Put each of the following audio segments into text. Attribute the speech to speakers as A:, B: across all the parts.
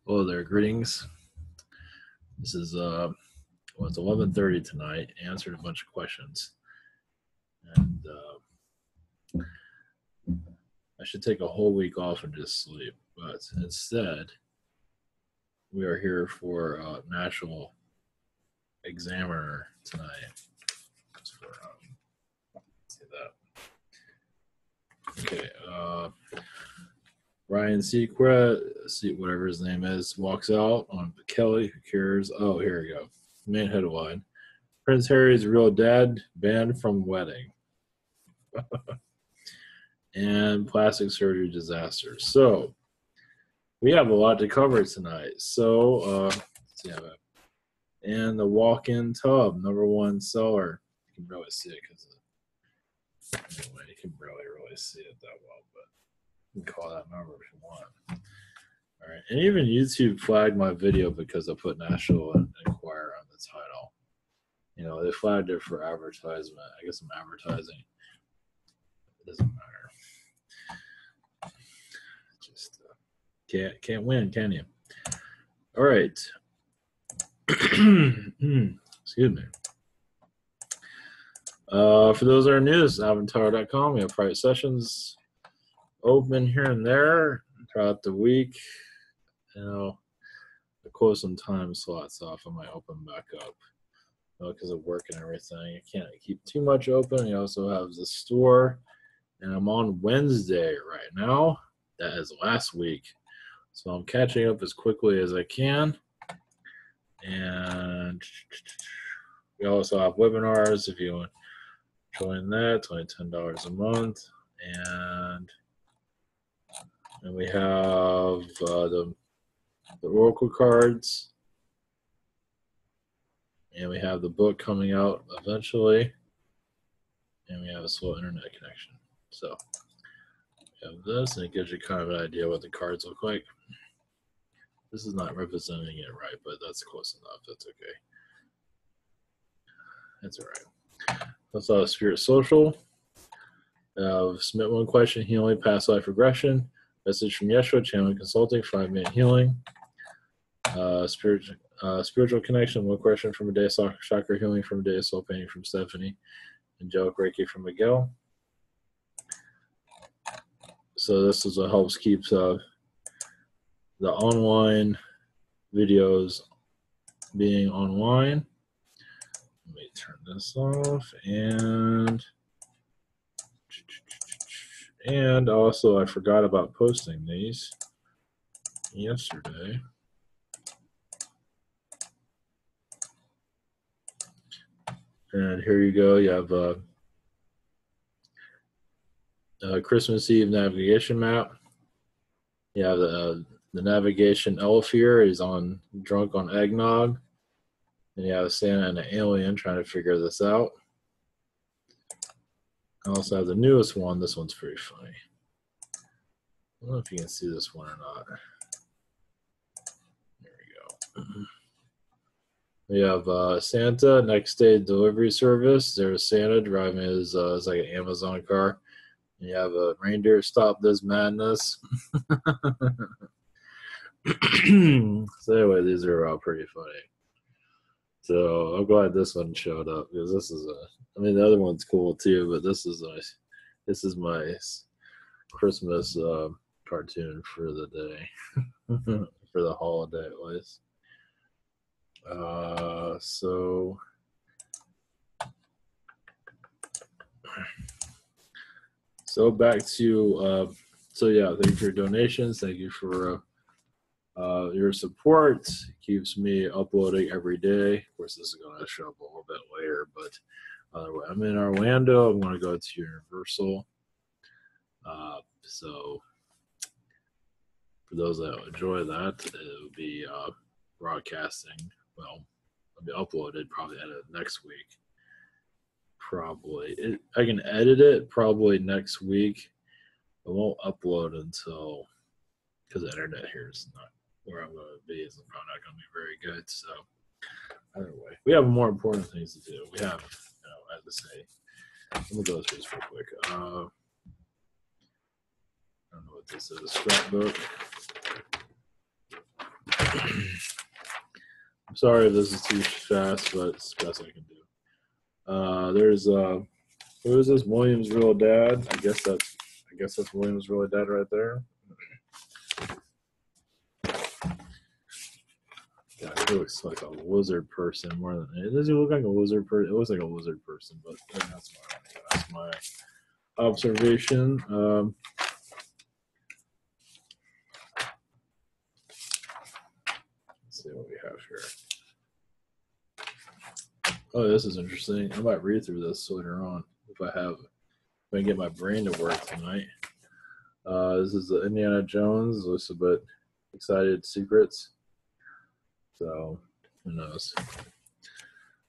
A: Hello there, greetings. This is it's 11:30 tonight. Answered a bunch of questions, and I should take a whole week off and just sleep. But instead, we are here for National Examiner tonight. Just for see that. Okay. Ryan Seacrest, whatever his name is, walks out on Kelly. Who cares? Oh, here we go. Main headline: Prince Harry's real dad banned from wedding, and plastic surgery disasters. So we have a lot to cover tonight. So let's see how that. And the walk-in tub, #1 seller. You can barely see it because anyway, you can barely really see it that well, but. You can call that number if you want. All right, and even YouTube flagged my video because I put National Enquirer on the title. You know, they flagged it for advertisement. I guess I'm advertising. It doesn't matter. Just can't win, can you? All right. Excuse me. For those that are new, this is Avatar.com. We have private sessions open here and there throughout the week. You know, I close some time slots off. I might open back up because of work and everything. You can't keep too much open. You also have the store, and I'm on Wednesday right now. That is last week, so I'm catching up as quickly as I can. And we also have webinars if you want to join that. It's only $10 a month, and we have the Oracle cards, and we have the book coming out eventually, and we have a slow internet connection. So we have this, and it gives you kind of an idea what the cards look like. This is not representing it right, but that's close enough. That's okay. That's all right. Let's Spirit Social. Submit one question, healing, past life regression. Message from Yeshua, channeling consulting, 5-minute healing. Spiritual connection, one question from a day, chakra healing from a day, soul painting from Stephanie, angelic Reiki from Miguel. So this is what helps keep the online videos being online. Let me turn this off, and also I forgot about posting these yesterday. And here you go. You have a Christmas Eve navigation map. You have the navigation elf here. He's drunk on eggnog. And you have Santa and an alien trying to figure this out. I also have the newest one. This one's pretty funny. I don't know if you can see this one or not. There we go. We have Santa, next day delivery service. There's Santa driving his, it's like an Amazon car. And you have a reindeer, stop this madness. So anyway, these are all pretty funny. So I'm glad this one showed up because this is the other one's cool too, but this is nice. This is my Christmas cartoon for the day, for the holiday at least. So back to yeah, thank you for your donations. Thank you for your support. It keeps me uploading every day. Of course, this is going to show up a little bit later, but I'm in Orlando. I'm going to go to Universal. So for those that enjoy that, it will be broadcasting. Well, it'll be uploaded probably next week. Probably. I can edit it probably next week. I won't upload until, because the internet here is not where I'm going to be. It's probably not going to be very good. So either way, we have more important things to do. We have, I have to say, let me go through this real quick. I don't know what this is, a scrapbook. sorry if this is too fast, but it's the best I can do. There's who is this? William's real dad. I guess that's William's real dad right there. Yeah, he looks like a lizard person more than does he look like a lizard person? It looks like a lizard person, but that's my observation. Let's see what we have here. Oh, this is interesting. I might read through this later on if I get my brain to work tonight. This is the Indiana Jones. Looks a bit excited secrets. So who knows?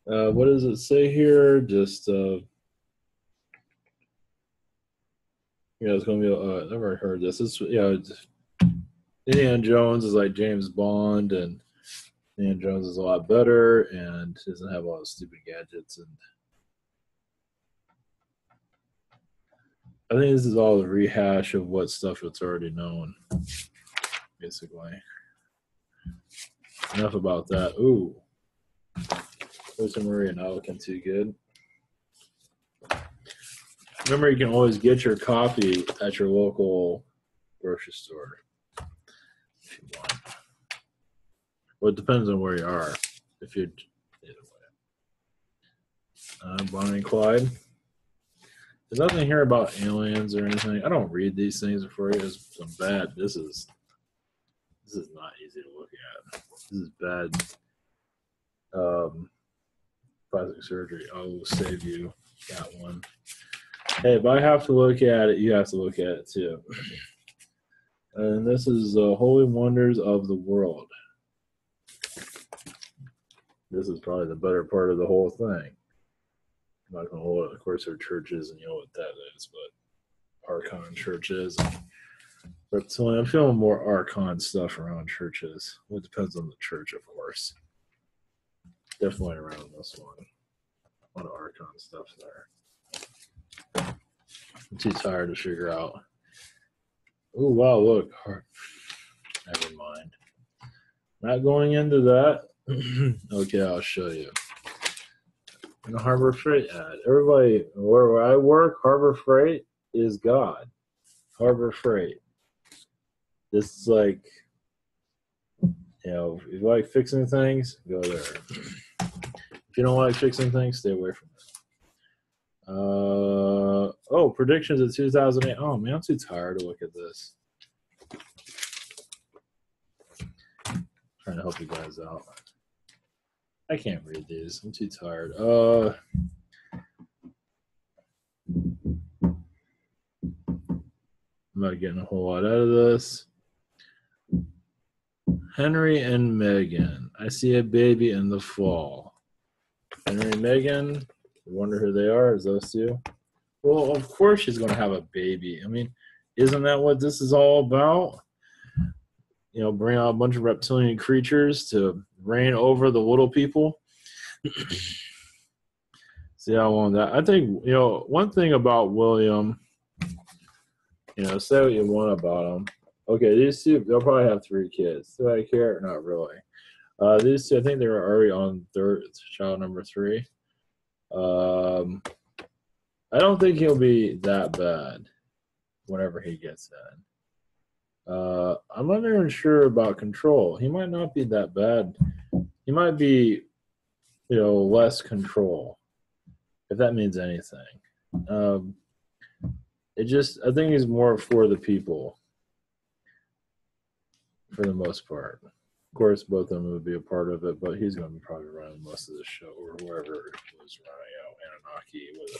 A: What does it say here? Just it's gonna be. Never heard this. It's Indiana Jones is like James Bond, and Indiana Jones is a lot better and doesn't have a lot of stupid gadgets. And I think this is all the rehash of what stuff that's already known, basically. Enough about that. Ooh. Jose Maria not looking too good. Remember, you can always get your coffee at your local grocery store if you want. Well, it depends on where you are. If you're either way. Bonnie and Clyde. There's nothing here about aliens or anything. I don't read these things before you. It's some bad. This is not easy to look at. This is bad. Plastic surgery. I'll save you that one. Hey, if I have to look at it, you have to look at it too. And this is Holy Wonders of the World. This is probably the better part of the whole thing. I'm not going to hold it. Of course, there are churches, and you know what that is, but Archon churches. Reptilian. I'm feeling more Archon stuff around churches. Well, it depends on the church, of course. Definitely around this one. A lot of Archon stuff there. I'm too tired to figure out. Oh, wow, look. Never mind. Not going into that. Okay, I'll show you. In the Harbor Freight ad. Everybody, where I work, Harbor Freight is God. Harbor Freight. This is like, if you like fixing things, go there. If you don't like fixing things, stay away from it. Predictions of 2008. Oh, man, I'm too tired to look at this. Trying to help you guys out. I can't read these. I'm too tired. I'm not getting a whole lot out of this. Henry and Meghan. I see a baby in the fall. Henry and Meghan. You wonder who they are? Is those two? Well, of course she's going to have a baby. I mean, isn't that what this is all about? Bring out a bunch of reptilian creatures to reign over the little people. See how long that. I think, one thing about William, say what you want about him. Okay, these two, they'll probably have 3 kids. Do I care? Not really. These two, I think they were already on child number 3. I don't think he'll be that bad whenever he gets in. I'm not even sure about control. He might not be that bad. He might be, less control, if that means anything. I think he's more for the people, for the most part. Of course, both of them would be a part of it, but he's going to be probably running most of the show, or whoever was running out. Anunnaki with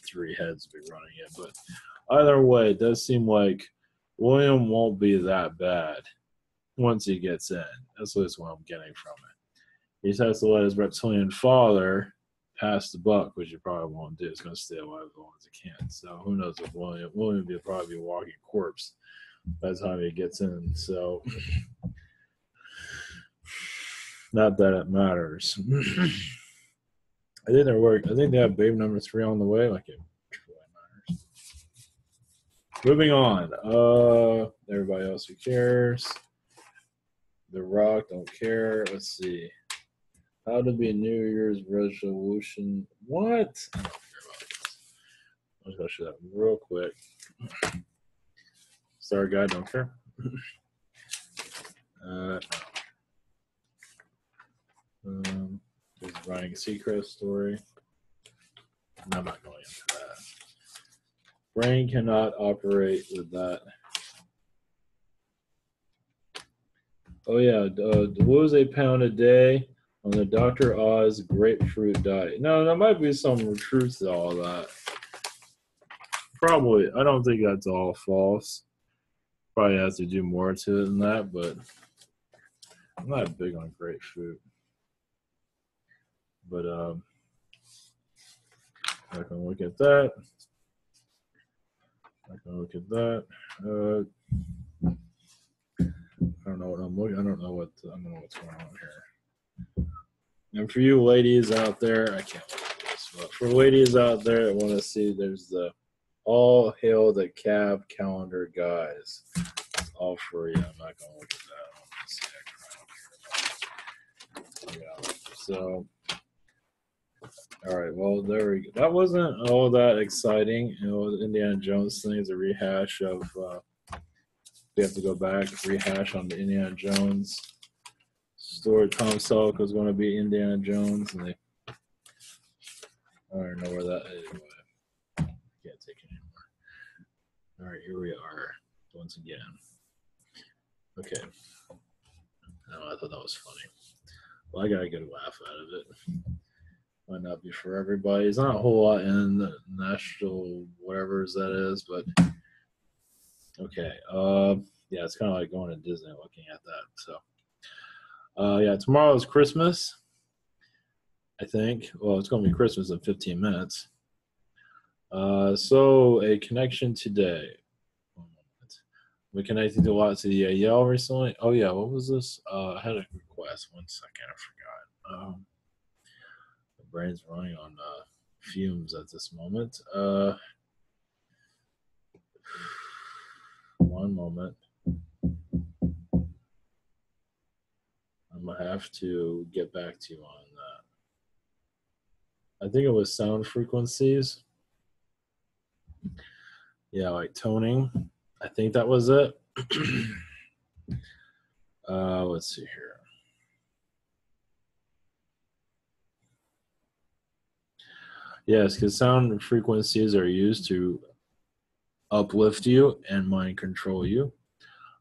A: 3 heads be running it. But either way, it does seem like William won't be that bad once he gets in. That's what I'm getting from it. He just has to let his reptilian father pass the buck, which he probably won't do. He's going to stay alive as long as he can. So who knows if William will probably be a walking corpse by the time he gets in. So not that it matters. I think they have babe number 3 on the way. Like it really matters. Moving on. Everybody else who cares. The Rock don't care. Let's see. How to be a New Year's resolution. What? I don't care about this. I'm just going to show that real quick. Sorry, guy, don't care. There's Ryan Seacrest story. No, I'm not going into that. Brain cannot operate with that. Oh yeah, lose a pound a day on the Dr. Oz grapefruit diet. No, there might be some truth to all that. Probably, I don't think that's all false. Probably has to do more to it than that, but I'm not big on grapefruit. But I can look at that. I can look at that. I don't know what I'm looking. I don't know what's going on here. And for you ladies out there, I can't look at this. But for ladies out there that want to see, there's the All Hail the Cab calendar, guys. It's all free. I'm not gonna look at that. Yeah. So, all right. Well, there we go. That wasn't all that exciting. You know, the Indiana Jones thing is a rehash of. We have to go back, rehash on the Indiana Jones story. Tom Selleck was going to be Indiana Jones, and I don't know where that is. I can't take it anymore. All right, here we are once again. Okay. Oh, I thought that was funny. Well, I got a good laugh out of it. Might not be for everybody. It's not a whole lot in the national whatever that is, but okay. Yeah, it's kind of like going to Disney looking at that. So, yeah, tomorrow is Christmas, I think. Well, it's going to be Christmas in 15 minutes. So, a connection today. We connected a lot to the Yale recently. Oh, yeah, what was this? I had a request. 1 second, I forgot. The brain's running on fumes at this moment. One moment. I'm going to have to get back to you on that. I think it was sound frequencies. Yeah, like toning. I think that was it. Let's see here. Yes, because sound frequencies are used to uplift you and mind control you.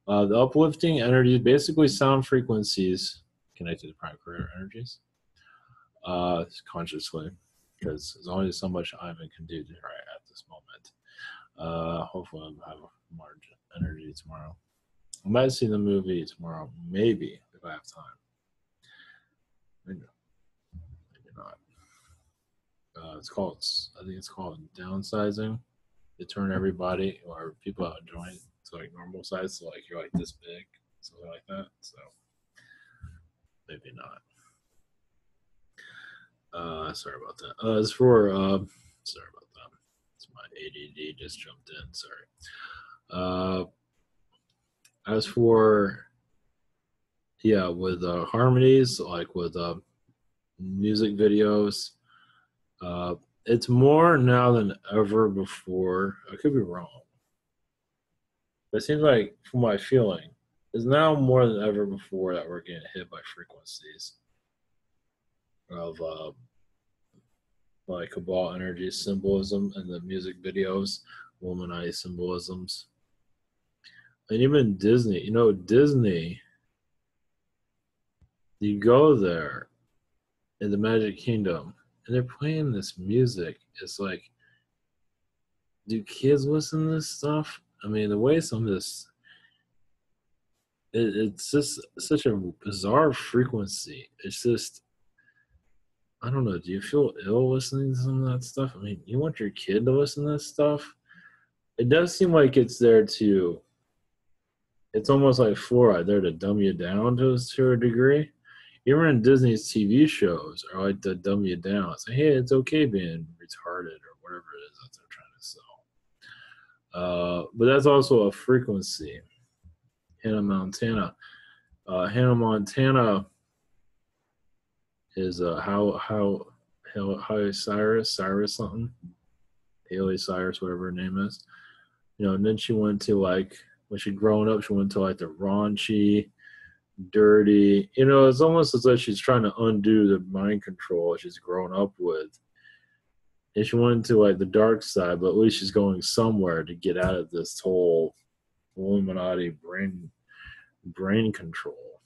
A: The uplifting energy, basically sound frequencies connected to prime creator energies consciously, because there's only so much Ivan can do right at this moment. Hopefully I'll have more energy tomorrow. I might see the movie tomorrow, maybe, if I have time. Maybe not. I think it's called downsizing. They turn everybody or people out joint to like normal size, so like you're like this big, something like that. So maybe not. Sorry about that. As for sorry about that. It's my ADD just jumped in. Sorry. As for with harmonies, like with music videos, it's more now than ever before. I could be wrong, but it seems like, from my feeling, it's now more than ever before that we're getting hit by frequencies of like Cabal energy symbolism and the music videos, Illuminati symbolisms, and even Disney. You know, Disney. You go there in the Magic Kingdom, and they're playing this music. It's like, do kids listen to this stuff? I mean, the way some of this, it's just such a bizarre frequency. It's just, I don't know. Do you feel ill listening to some of that stuff? I mean, you want your kid to listen to this stuff? It does seem like it's there to, it's almost like fluoride, there to dumb you down to a degree. Even in Disney's TV shows are like to dumb you down. It's like, hey, it's okay being retarded or whatever it is that they're trying to sell. But that's also a frequency. Hannah Montana is how Cyrus something, Haley Cyrus, whatever her name is. And then she went to like when she'd grown up, she went to like the raunchy, dirty. It's almost as though she's trying to undo the mind control she's grown up with. And she went to like the dark side, but at least she's going somewhere to get out of this whole Illuminati brain control.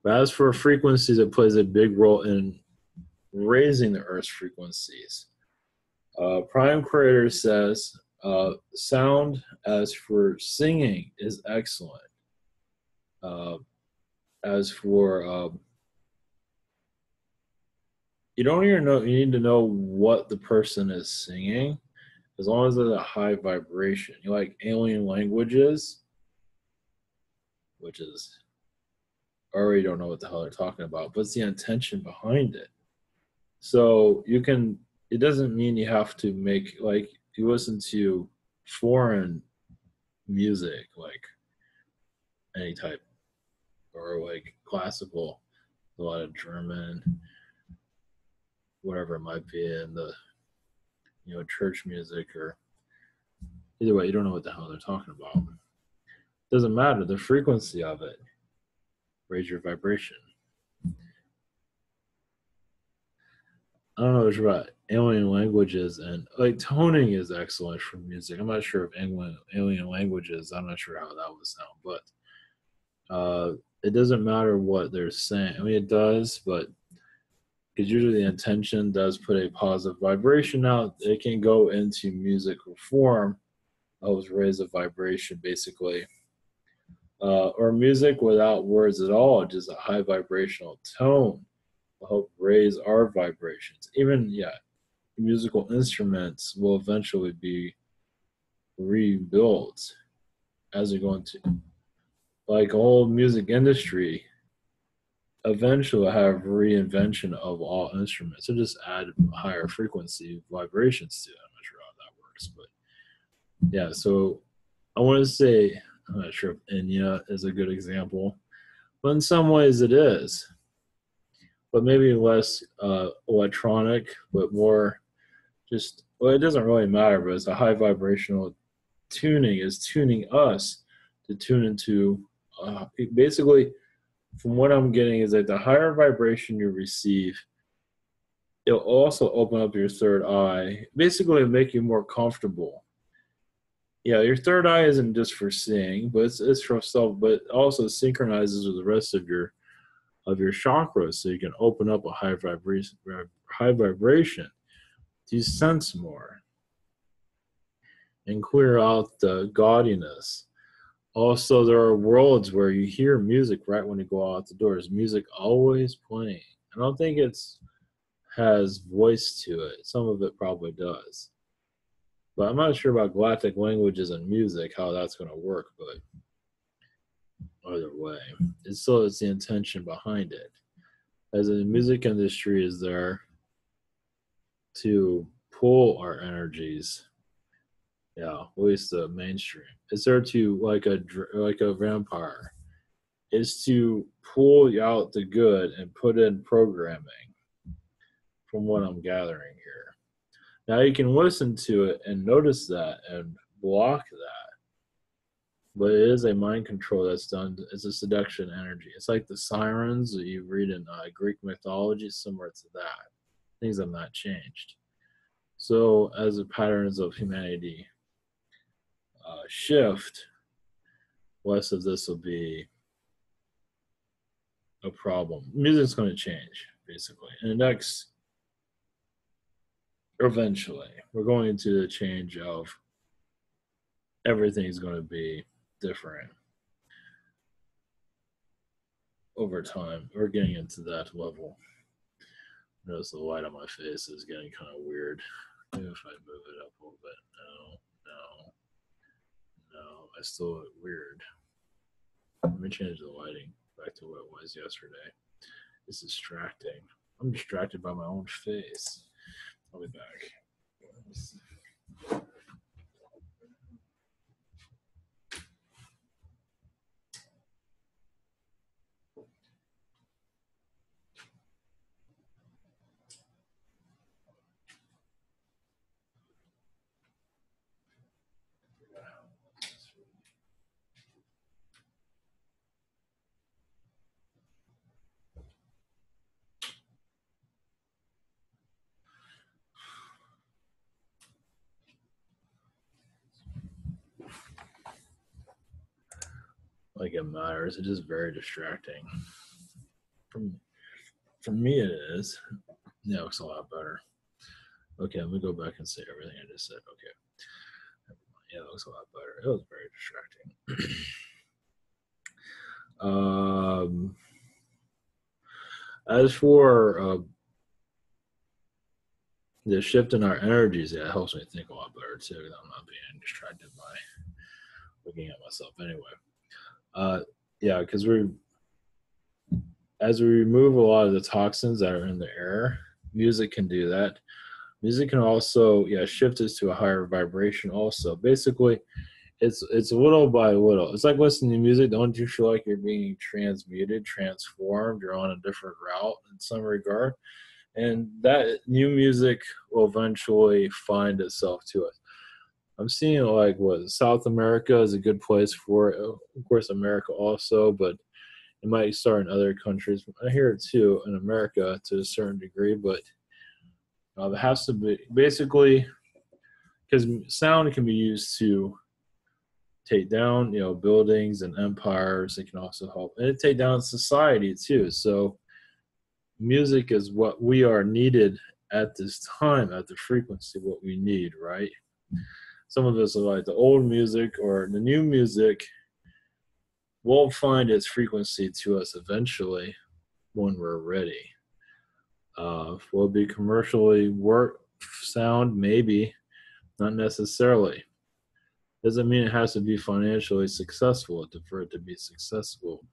A: But as for frequencies, it plays a big role in raising the Earth's frequencies. Prime Creator says, sound as for singing is excellent. As for you don't even know, you need to know what the person is singing, as long as it's a high vibration. You like alien languages, which is, I already don't know what the hell they're talking about, but it's the intention behind it. So it doesn't mean you have to make, like, you listen to foreign music, like any type, or like classical, a lot of German, whatever it might be, in the church music, or either way, you don't know what the hell they're talking about. Doesn't matter, the frequency of it. Raise your vibration. I don't know much about alien languages, and like toning is excellent for music. I'm not sure if alien languages, I'm not sure how that would sound, but it doesn't matter what they're saying. I mean, it does, but because usually the intention does put a positive vibration out, it can go into musical form, helps raise a vibration basically. Or music without words at all, just a high vibrational tone will help raise our vibrations. Even, musical instruments will eventually be rebuilt as we go into, like, old music industry eventually have reinvention of all instruments. So just add higher frequency vibrations to it. I'm not sure how that works, but yeah. So I want to say, I'm not sure if Enya is a good example, but in some ways it is. But maybe less electronic, but more just, well, it doesn't really matter, but it's a high vibrational tuning, is tuning us to tune into, basically, from what I'm getting, is that the higher vibration you receive, it'll also open up your third eye, basically make you more comfortable. Yeah, your third eye isn't just for seeing, but it's for self, but also synchronizes with the rest of your chakras, so you can open up a high vibration to sense more and clear out the gaudiness. Also, there are worlds where you hear music right when you go out the doors. Music always playing. I don't think it's has voice to it. Some of it probably does. But I'm not sure about galactic languages and music, how that's going to work, but either way, it's the intention behind it. As the music industry is there to pull our energies, at least the mainstream. It's there to, like a vampire, is to pull out the good and put in programming, from what I'm gathering here. Now you can listen to it and notice that and block that. But it is a mind control that's done. It's a seduction energy. It's like the sirens that you read in Greek mythology, similar to that. Things have not changed. So as the patterns of humanity shift, less of this will be a problem. Music's going to change, basically. And next, eventually, we're going into the change of everything's going to be different over time. We're getting into that level. Notice the light on my face is getting kind of weird. Maybe if I move it up a little bit. No, I still look weird. Let me change the lighting back to what it was yesterday. It's distracting. I'm distracted by my own face. I'll be back. like it matters. It's just very distracting. For me, it is. Yeah, it looks a lot better. Okay, let me go back and say everything I just said. Okay. Yeah, it looks a lot better. It was very distracting. As for the shift in our energies, yeah, it helps me think a lot better too. I'm not being distracted by looking at myself anyway. Yeah, because as we remove a lot of the toxins that are in the air, music can do that. Music can also, yeah, shift us to a higher vibration. Also, basically, it's little by little. It's like listening to music. Don't you feel like you're being transmuted, transformed? You're on a different route in some regard, and that new music will eventually find itself to us. I'm seeing like what South America is a good place for it. Of course, America also, but it might start in other countries. I hear it too in America to a certain degree, but it has to be basically because sound can be used to take down, buildings and empires. It can also help, and it take down society too. So music is what we are needed at this time, at the frequency what we need, right? Some of us are like the old music or the new music will find its frequency to us eventually when we're ready. Will it be commercially work sound? Maybe, not necessarily. Doesn't mean it has to be financially successful for it to be successful.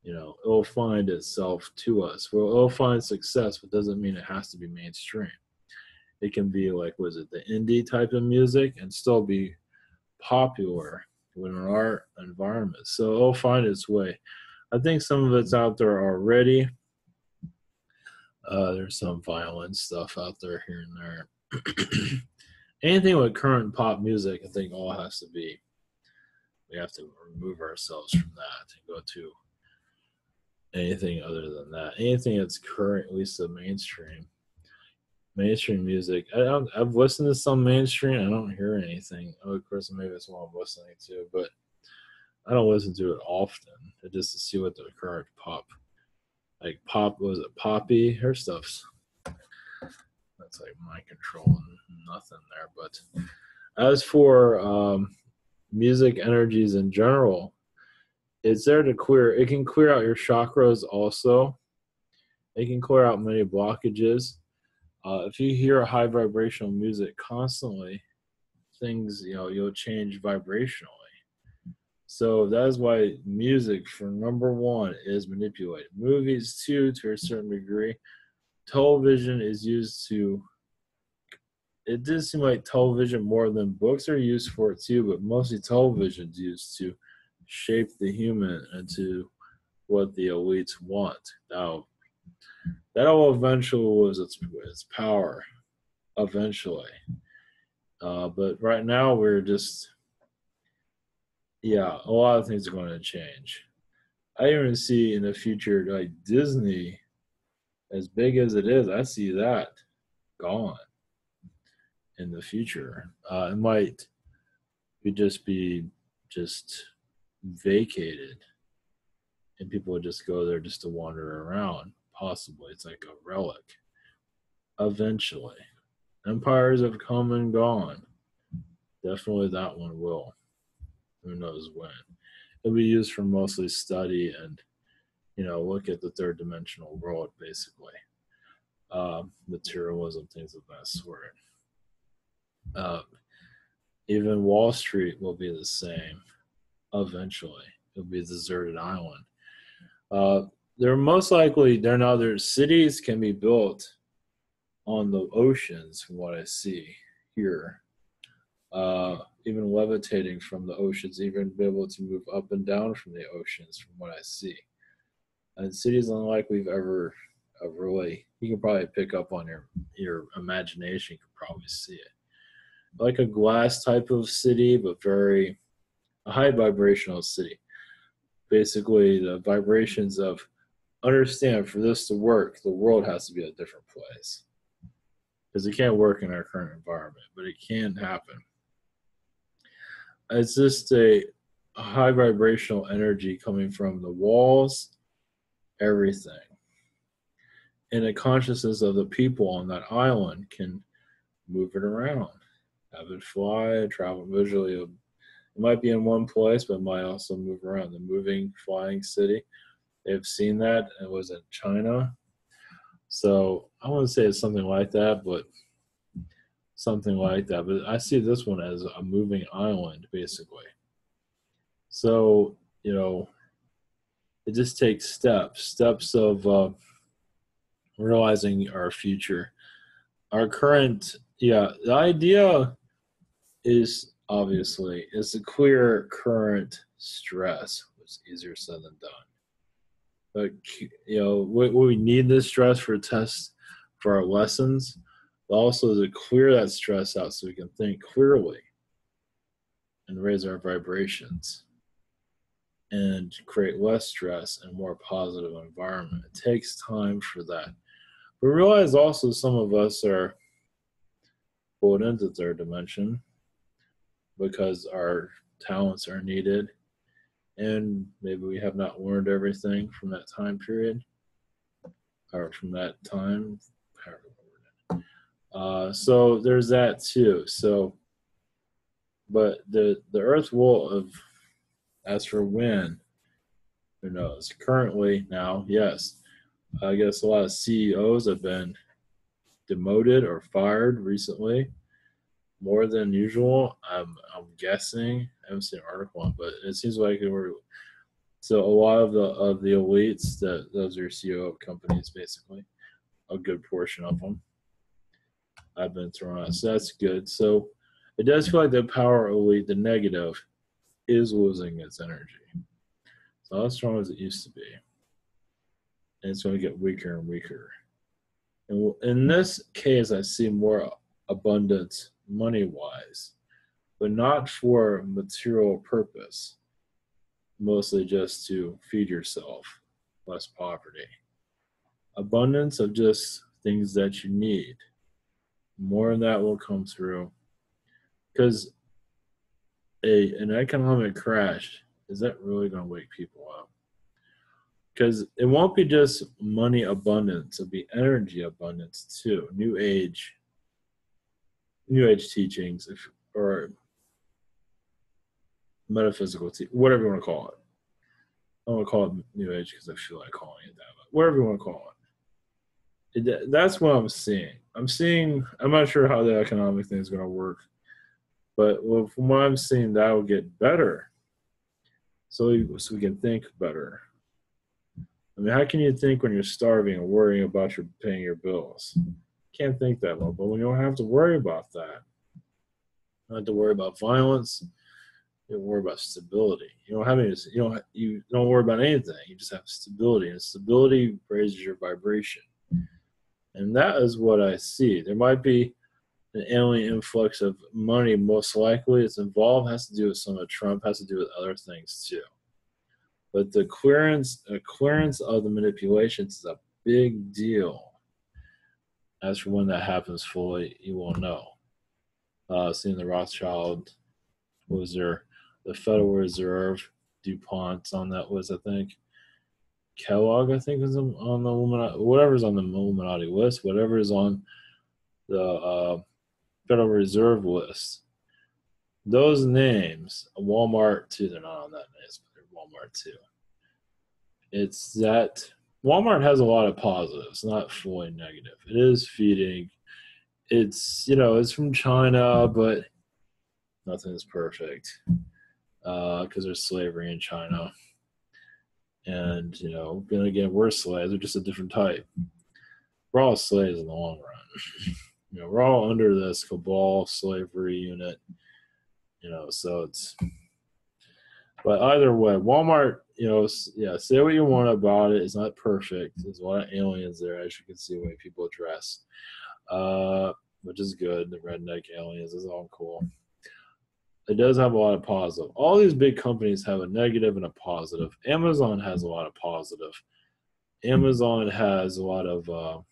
A: It'll find itself to us. Well, it'll find success, but doesn't mean it has to be mainstream. It can be like, was it the indie type of music and still be popular within our environment. So it'll find its way. I think some of it's out there already. There's some violent stuff out there here and there. Anything with current pop music, I think all has to be. We have to remove ourselves from that and go to anything other than that. Anything that's current, at least the mainstream music. I've listened to some mainstream. I don't hear anything. Oh, of course, maybe that's what I'm listening to, but I don't listen to it often. Just to see what the current pop, like pop, was it Poppy? Her stuff's that's like mind control and nothing there. But as for music energies in general, it's there to clear. It can clear out your chakras also. It can clear out many blockages. If you hear high vibrational music constantly, things, you'll change vibrationally. So that is why music, for number one, is manipulated. Movies, too, to a certain degree. Television is used to, it does seem like television more than books are used for it too, but mostly television is used to shape the human into what the elites want. Now, that will eventually lose its power, eventually. But right now, we're just, yeah, a lot of things are going to change. I even see in the future, like Disney, as big as it is, I see that gone in the future. It might be just vacated, and people would just go there just to wander around. Possibly, it's like a relic. Eventually, empires have come and gone. Definitely, that one will. Who knows when? It'll be used for mostly study and look at the third dimensional world, basically. Materialism, things of that sort. Even Wall Street will be the same eventually. It'll be a deserted island. They're most likely, their cities can be built on the oceans, from what I see here. Even levitating from the oceans, even be able to move up and down from the oceans, from what I see. And cities unlike we've ever really, you can probably pick up on your imagination. You can probably see it, like a glass type of city, but very a high vibrational city. Basically, the vibrations of understand, for this to work, the world has to be a different place, because it can't work in our current environment, but it can happen. It's just high vibrational energy coming from the walls, everything. And the consciousness of the people on that island can move it around, have it fly, travel visually. It might be in one place, but it might also move around. The moving, flying city, they've seen that. It was in China. So I wouldn't say it's something like that, but something like that. But I see this one as a moving island, basically. So, it just takes steps of realizing our future. Our current, the idea is obviously is to clear current stress, which is easier said than done. But we need this stress for tests for our lessons, but also to clear that stress out so we can think clearly and raise our vibrations and create less stress and more positive environment. It takes time for that. But realize also some of us are pulled into third dimension because our talents are needed and maybe we have not learned everything from that time period or from that time. So there's that too. So, but the earth will, as for when, who knows? Currently now, yes, I guess a lot of CEOs have been demoted or fired recently, more than usual. I'm guessing. I haven't seen an article on, but it seems like it were. So a lot of the elites, those are CEO of companies, basically, a good portion of them, I've been thrown out. So that's good. So it does feel like the power elite, the negative, is losing its energy. It's not as strong as it used to be, and it's going to get weaker and weaker. And in this case, I see more abundance money-wise, but not for material purpose, mostly just to feed yourself, less poverty. Abundance of just things that you need. More of that will come through. Because an economic crash, is that really going to wake people up? Because it won't be just money abundance, it'll be energy abundance too. New age teachings, or metaphysical, whatever you want to call it. I don't want to call it New Age because I feel like calling it that, but whatever you want to call it. That's what I'm seeing. I'm not sure how the economic thing is going to work, but from what I'm seeing, that will get better. So we can think better. I mean, how can you think when you're starving and worrying about paying your bills? You can't think that well, but when you don't have to worry about that, you don't have to worry about violence. You don't worry about stability. You don't worry about anything. You just have stability, and stability raises your vibration. And that is what I see. There might be an alien influx of money. Most likely, it's involved. Has to do with some of Trump. Has to do with other things too. But the clearance of the manipulations is a big deal. As for when that happens fully, you won't know. Seeing the Rothschild, was there? The Federal Reserve, DuPont's on that was, I think. Kellogg, I think, is on the Illuminati. Whatever's on the Illuminati list, whatever is on the Federal Reserve list. Those names, Walmart too, they're not on that list, but they're Walmart too. It's that Walmart has a lot of positives, not fully negative. It is feeding. It's from China, but nothing is perfect. Because there's slavery in China. And, then again, we're slaves. They're just a different type. We're all slaves in the long run. We're all under this cabal slavery unit. So it's... But either way, Walmart, say what you want about it. It's not perfect. There's a lot of aliens there, as you can see, the way people dress. Which is good. The redneck aliens is all cool. It does have a lot of positive. All these big companies have a negative and a positive. Amazon has a lot of positive. Amazon has a lot of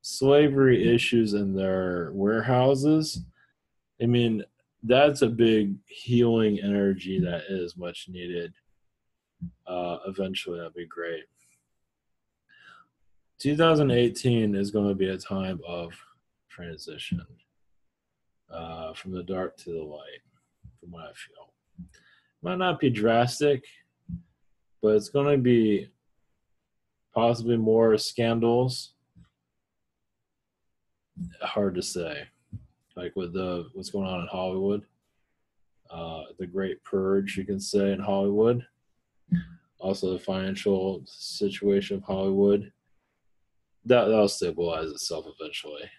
A: slavery issues in their warehouses. I mean, that's a big healing energy that is much needed. Eventually, that'd be great. 2018 is going to be a time of transition from the dark to the light, from what I feel. Might not be drastic, but it's going to be possibly more scandals. Hard to say. Like with what's going on in Hollywood, the Great Purge, you can say, in Hollywood. Also, the financial situation of Hollywood. That'll stabilize itself eventually.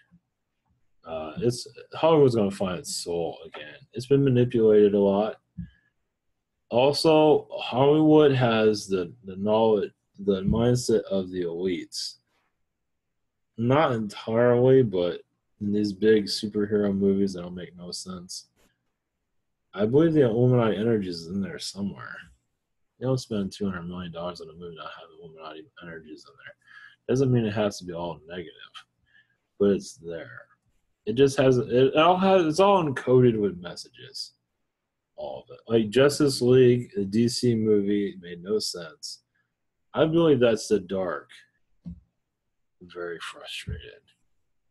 A: It's Hollywood's going to find its soul again. It's been manipulated a lot. Also, Hollywood has the knowledge, the mindset of the elites. Not entirely, but in these big superhero movies that don't make no sense. I believe the Illuminati energy is in there somewhere. You don't spend $200 million on a movie not have Illuminati energies in there. Doesn't mean it has to be all negative, but it's there. It just has it's all encoded with messages. All of it. Like Justice League, the DC movie made no sense. I believe that's the dark. Very frustrated.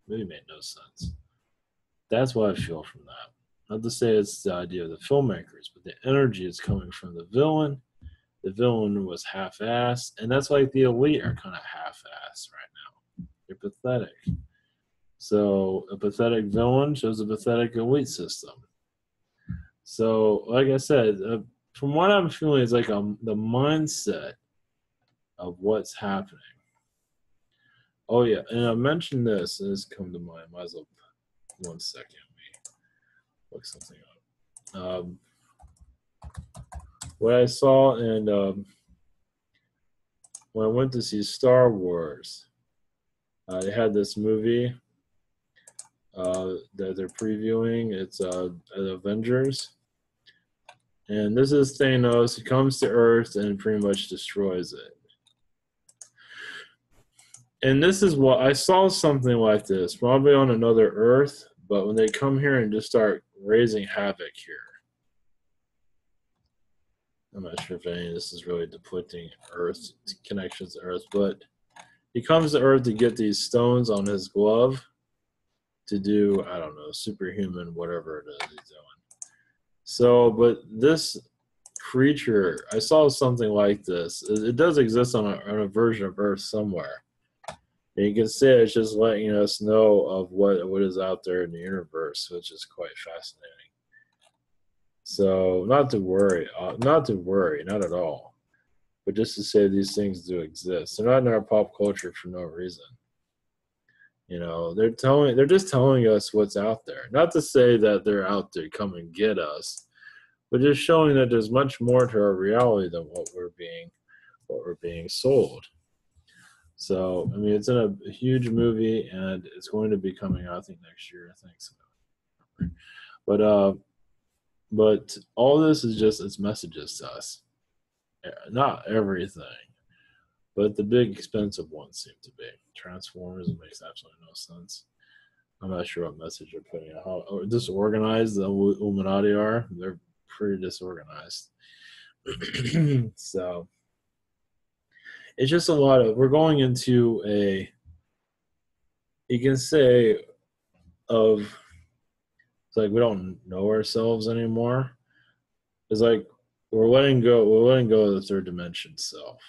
A: Movie made no sense. That's what I feel from that. Not to say it's the idea of the filmmakers, but the energy is coming from the villain. The villain was half-assed, and that's like the elite are kind of half-assed right now. They're pathetic. So a pathetic villain shows a pathetic elite system. So, like I said, from what I'm feeling, it's like the mindset of what's happening. Oh yeah, and I mentioned this, and it's come to mind. Might as well 1 second. Let me look something up. What I saw, and when I went to see Star Wars, they had this movie that they're previewing. It's Avengers. And this is Thanos. He comes to Earth and pretty much destroys it. And this is what I saw something like this, probably on another Earth, but when they come here and just start raising havoc here. I'm not sure if any of this is really depicting Earth connections to Earth, but he comes to Earth to get these stones on his glove to do, I don't know, superhuman, whatever it is he's doing. So, but this creature, I saw something like this. It does exist on a version of Earth somewhere. And you can say it's just letting us know of what is out there in the universe, which is quite fascinating. So, not to worry, not at all. But just to say these things do exist. They're not in our pop culture for no reason. You know, they're just telling us what's out there. Not to say that they're out there come and get us, but just showing that there's much more to our reality than what we're being sold. So, I mean, it's in a huge movie, and it's going to be coming out, I think, next year. I think so. But all this is just it's messages to us. Not everything, but the big expensive ones seem to be. Transformers, it makes absolutely no sense. I'm not sure what message they're putting out. How disorganized the Illuminati are. They're pretty disorganized. So it's just a lot of, we're going into you can say, of, it's like we don't know ourselves anymore. It's like we're letting go of the third dimension self.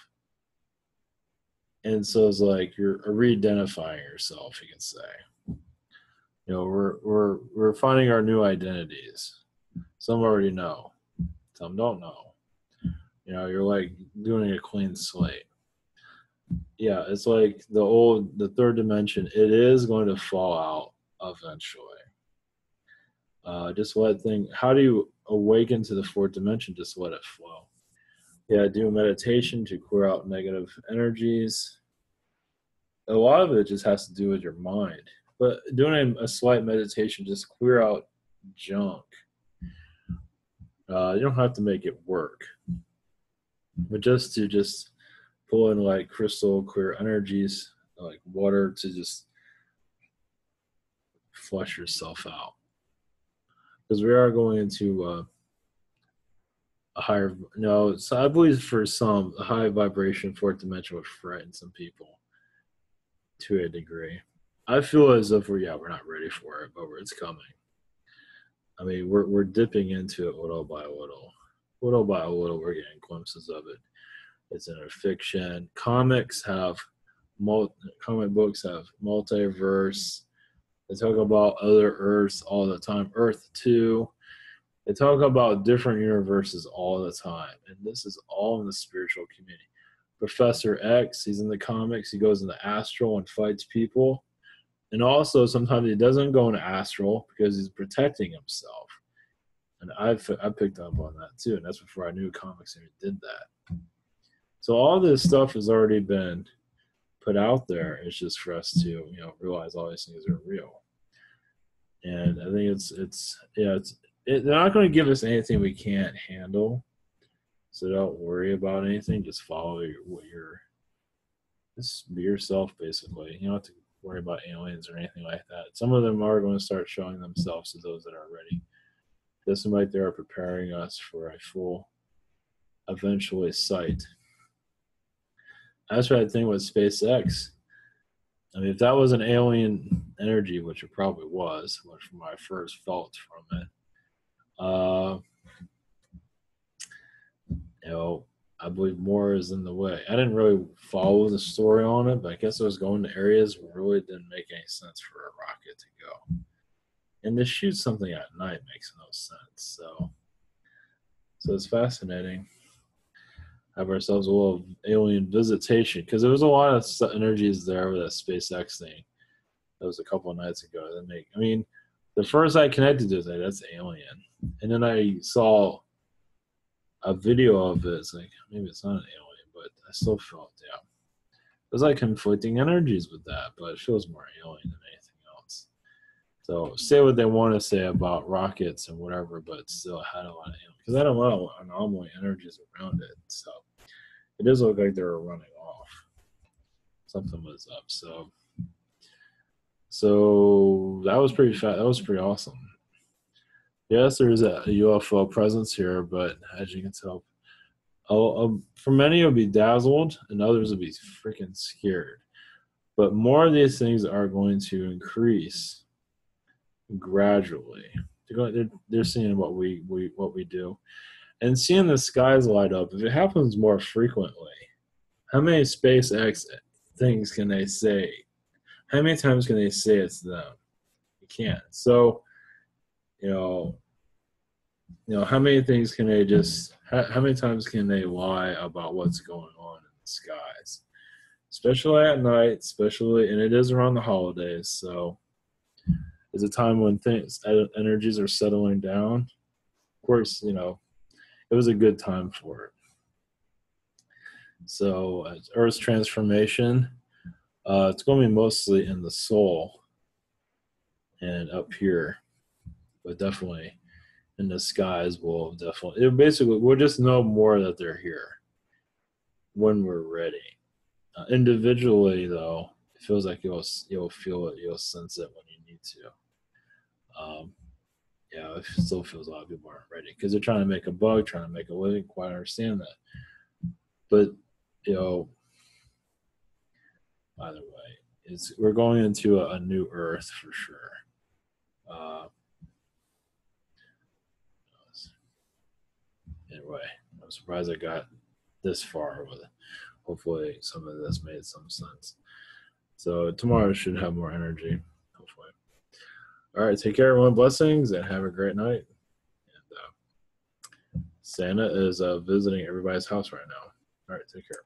A: And so it's like you're re-identifying yourself, you can say. You know, we're finding our new identities. Some already know, some don't know. You know, you're like doing a clean slate. Yeah, it's like the third dimension. It is going to fall out eventually. Just how do you awaken to the fourth dimension? Just let it flow. Yeah, do a meditation to clear out negative energies. A lot of it just has to do with your mind. But doing a slight meditation, just clear out junk. You don't have to make it work. But just pull in like crystal clear energies, like water, to just flush yourself out. because we are going into a higher. No, so I believe for some, a high vibration fourth dimension would frighten some people to a degree. I feel as if we're not ready for it, but it's coming. I mean, we're dipping into it little by little. Little by little, we're getting glimpses of it. It's in a fiction. Comic books have multiverse. They talk about other Earths all the time. Earth 2. They talk about different universes all the time. And this is all in the spiritual community. Professor X, he's in the comics. He goes into astral and fights people. And also, sometimes he doesn't go into astral because he's protecting himself. And I picked up on that too. And that's before I knew comics even did that. So all this stuff has already been put out there. It's just for us to, realize all these things are real. And I think they're not going to give us anything we can't handle. So don't worry about anything. Just follow just be yourself, basically. You don't have to worry about aliens or anything like that. Some of them are going to start showing themselves to those that are ready. This might they are preparing us for a full, eventually, sight. That's what I think with SpaceX. I mean, if that was an alien energy, which it probably was, which from what I first felt from it, I believe more is in the way. I didn't really follow the story on it, but I guess I was going to areas where it really didn't make any sense for a rocket to go. And to shoot something at night makes no sense. So it's fascinating. Have ourselves a little alien visitation, because there was a lot of energies there with that SpaceX thing. That was a couple of nights ago. The first I connected to it, that's alien. And then I saw a video of it. It's like, maybe it's not an alien, but I still felt, there's like conflicting energies with that, but it feels more alien than anything else. So say what they want to say about rockets and whatever, but it still had a lot of alien, because I had a lot of anomaly energies around it. So it does look like they were running off. Something was up. So that was pretty fat. That was pretty awesome. Yes, there is a UFO presence here, but as you can tell, for many it'll be dazzled, and others will be freaking scared. But more of these things are going to increase gradually. They're seeing what we do, and seeing the skies light up. If it happens more frequently, how many SpaceX things can they say? How many times can they say it's them? You can't. So, how many things can they how many times can they lie about what's going on in the skies? Especially at night, and it is around the holidays, so it's a time when energies are settling down. Of course, it was a good time for it. So, Earth's transformation, it's going to be mostly in the soul and up here, but definitely in the skies we'll just know more that they're here when we're ready. Individually, though, it feels like you'll feel it, you'll sense it when you need to. It still feels a lot of people aren't ready because they're trying to make a buck, trying to make a living. Quite understand that, but either way, we're going into a new Earth for sure. Anyway, I'm surprised I got this far with it. Hopefully some of this made some sense. So tomorrow should have more energy, hopefully. All right, take care, everyone. Blessings, and have a great night. And Santa is visiting everybody's house right now. All right, take care.